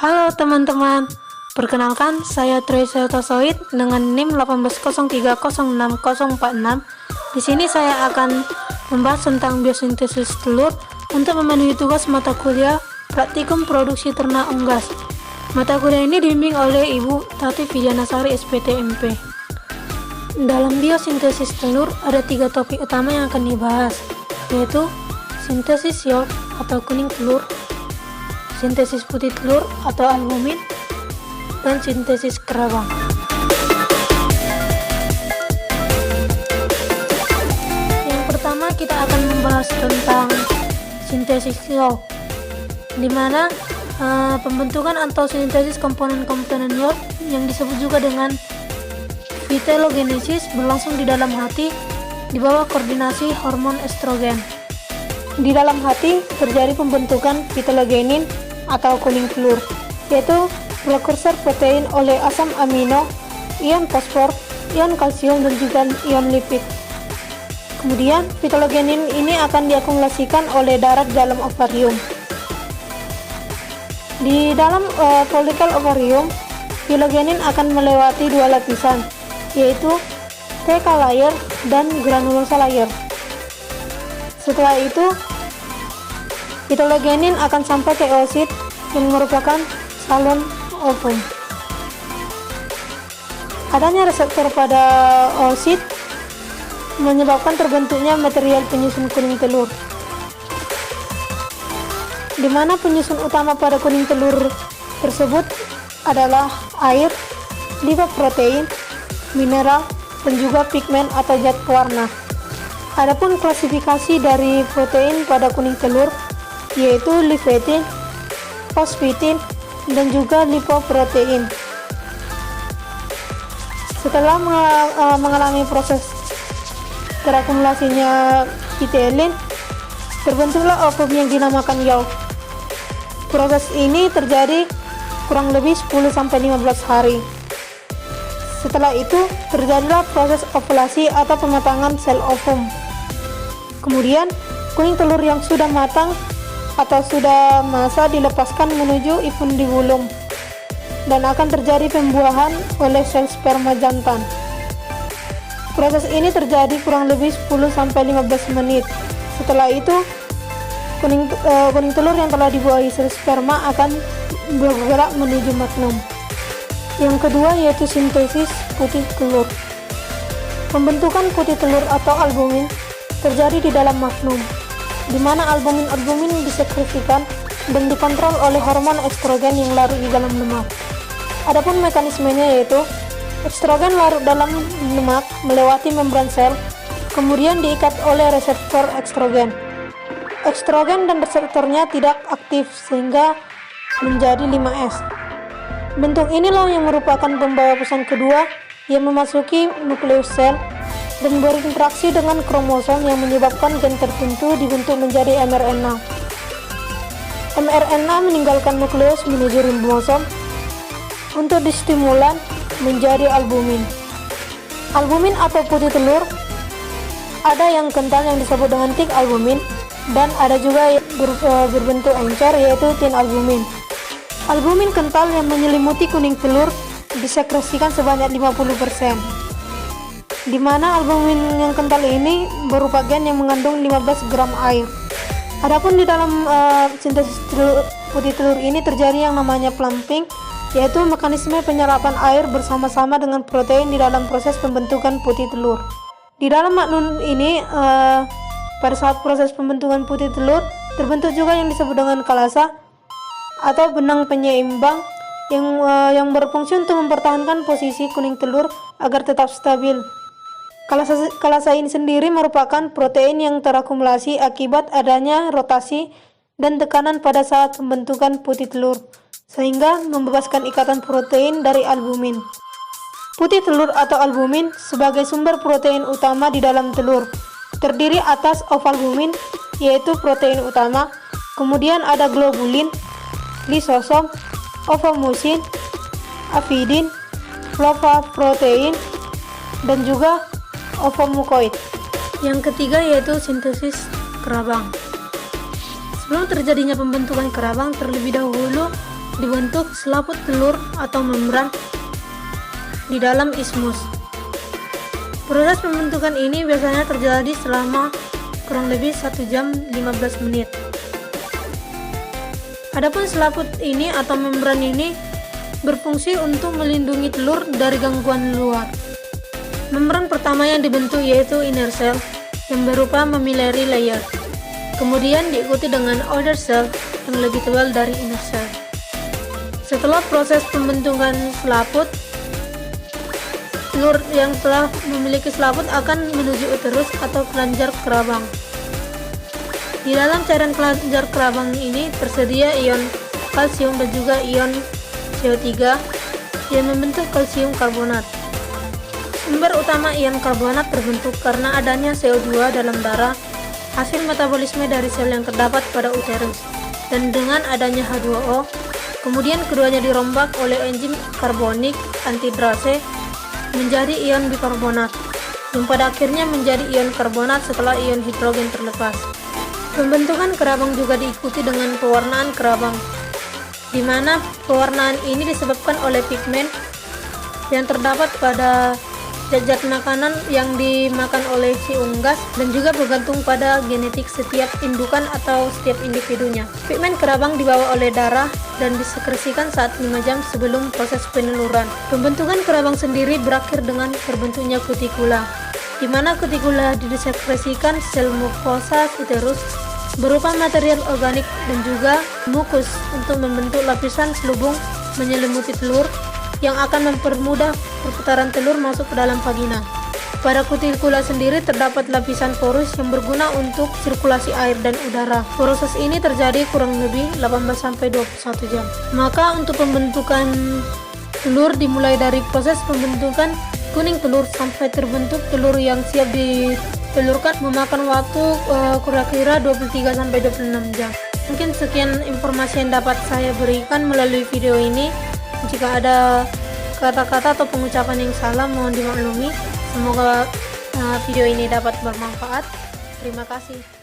Halo teman-teman, perkenalkan saya Tresia Tosoid dengan NIM 180306046. Di sini saya akan membahas tentang biosintesis telur untuk memenuhi tugas mata kuliah praktikum produksi ternak unggas. Mata kuliah ini dibimbing oleh Ibu Tati Widianasari SPTMP. Dalam biosintesis telur ada 3 topik utama yang akan dibahas, yaitu sintesis yolk atau kuning telur, sintesis putih telur atau albumin, dan sintesis kerabang. Yang pertama kita akan membahas tentang sintesis yolk, di mana pembentukan atau sintesis komponen-komponen yolk yang disebut juga dengan vitellogenesis berlangsung di dalam hati di bawah koordinasi hormon estrogen. Di dalam hati terjadi pembentukan vitellogenin atau kuning telur, yaitu prekursor protein oleh asam amino, ion fosfor, ion kalsium, dan juga ion lipid. Kemudian vitellogenin ini akan diakumulasikan oleh darah dalam ovarium. Di dalam folikel ovarium, vitellogenin akan melewati 2 lapisan, yaitu theca layer dan granulosa layer. Setelah itu vitellogenin akan sampai ke oosit yang merupakan salon ovum. Adanya reseptor pada oosit menyebabkan terbentuknya material penyusun kuning telur, di mana penyusun utama pada kuning telur tersebut adalah air, lipoprotein, mineral, dan juga pigmen atau zat pewarna. Adapun klasifikasi dari protein pada kuning telur yaitu livetin, fosfitin, dan juga lipoprotein. Setelah mengalami proses terakumulasinya vitelin, terbentuklah ovum yang dinamakan yolk. Proses ini terjadi kurang lebih 10-15 hari. Setelah itu terjadilah proses ovulasi atau pematangan sel ovum. Kemudian kuning telur yang sudah matang atau sudah masa dilepaskan menuju infundibulum dan akan terjadi pembuahan oleh sel sperma jantan. Proses ini terjadi kurang lebih 10-15 menit. Setelah itu kuning telur yang telah dibuahi sel sperma akan bergerak menuju magnum. Yang kedua yaitu sintesis putih telur. Pembentukan putih telur atau albumin terjadi di dalam magnum, di mana albumin disekresikan dan dikontrol oleh hormon estrogen yang larut di dalam lemak. Adapun mekanismenya yaitu estrogen larut dalam lemak melewati membran sel, kemudian diikat oleh reseptor estrogen. Estrogen dan reseptornya tidak aktif sehingga menjadi 5S. Bentuk inilah yang merupakan pembawa pesan kedua yang memasuki nukleus sel dan berinteraksi dengan kromosom yang menyebabkan gen tertentu dibentuk menjadi mRNA. mRNA meninggalkan nukleus menuju ribosom untuk distimulan menjadi albumin. Albumin atau putih telur ada yang kental yang disebut dengan thick albumin dan ada juga yang berbentuk encer yaitu thin albumin. Albumin kental yang menyelimuti kuning telur disekresikan sebanyak 50%. Di mana albumin yang kental ini berupa gen yang mengandung 15 gram air. Adapun di dalam sintesis putih telur ini terjadi yang namanya plumping, yaitu mekanisme penyerapan air bersama-sama dengan protein di dalam proses pembentukan putih telur. Di dalam magnum ini pada saat proses pembentukan putih telur terbentuk juga yang disebut dengan kalasa atau benang penyeimbang yang berfungsi untuk mempertahankan posisi kuning telur agar tetap stabil. Kalasa ini sendiri merupakan protein yang terakumulasi akibat adanya rotasi dan tekanan pada saat pembentukan putih telur, sehingga membebaskan ikatan protein dari albumin. Putih telur atau albumin sebagai sumber protein utama di dalam telur, terdiri atas ovalbumin, yaitu protein utama, kemudian ada globulin, lisosom, ovomusin, avidin, flavoprotein, dan juga ovomukoid. Yang ketiga yaitu sintesis kerabang. Sebelum terjadinya pembentukan kerabang, terlebih dahulu dibentuk selaput telur atau membran di dalam ismus. Proses pembentukan ini biasanya terjadi selama kurang lebih 1 jam 15 menit. Adapun selaput ini atau membran ini berfungsi untuk melindungi telur dari gangguan luar. Membran pertama yang dibentuk yaitu inner cell yang berupa mammillary layer. Kemudian diikuti dengan outer cell yang lebih tebal dari inner cell. Setelah proses pembentukan selaput, telur yang telah memiliki selaput akan menuju uterus atau kelenjar kerabang. Di dalam cairan kelenjar kerabang ini tersedia ion kalsium dan juga ion CO3 yang membentuk kalsium karbonat. Sumber utama ion karbonat terbentuk karena adanya CO2 dalam darah, hasil metabolisme dari sel yang terdapat pada uterus. Dan dengan adanya H2O, kemudian keduanya dirombak oleh enzim karbonik antihidrase menjadi ion bikarbonat, yang pada akhirnya menjadi ion karbonat setelah ion hidrogen terlepas. Pembentukan kerabang juga diikuti dengan pewarnaan kerabang, di mana pewarnaan ini disebabkan oleh pigmen yang terdapat pada zat-zat makanan yang dimakan oleh si unggas dan juga bergantung pada genetik setiap indukan atau setiap individunya. Pigmen kerabang dibawa oleh darah dan disekresikan saat 5 jam sebelum proses peneluran. Pembentukan kerabang sendiri berakhir dengan terbentuknya kutikula, di mana kutikula disekresikan sel mukosa uterus berupa material organik dan juga mukus untuk membentuk lapisan selubung menyelimuti telur yang akan mempermudah perputaran telur masuk ke dalam vagina. Pada kutikula sendiri terdapat lapisan porus yang berguna untuk sirkulasi air dan udara. Proses ini terjadi kurang lebih 18-21 jam. Maka untuk pembentukan telur dimulai dari proses pembentukan kuning telur sampai terbentuk telur yang siap ditelurkan memakan waktu kira-kira 23-26 jam. Mungkin sekian informasi yang dapat saya berikan melalui video ini. Jika ada kata-kata atau pengucapan yang salah mohon dimaklumi. Semoga video ini dapat bermanfaat. Terima kasih.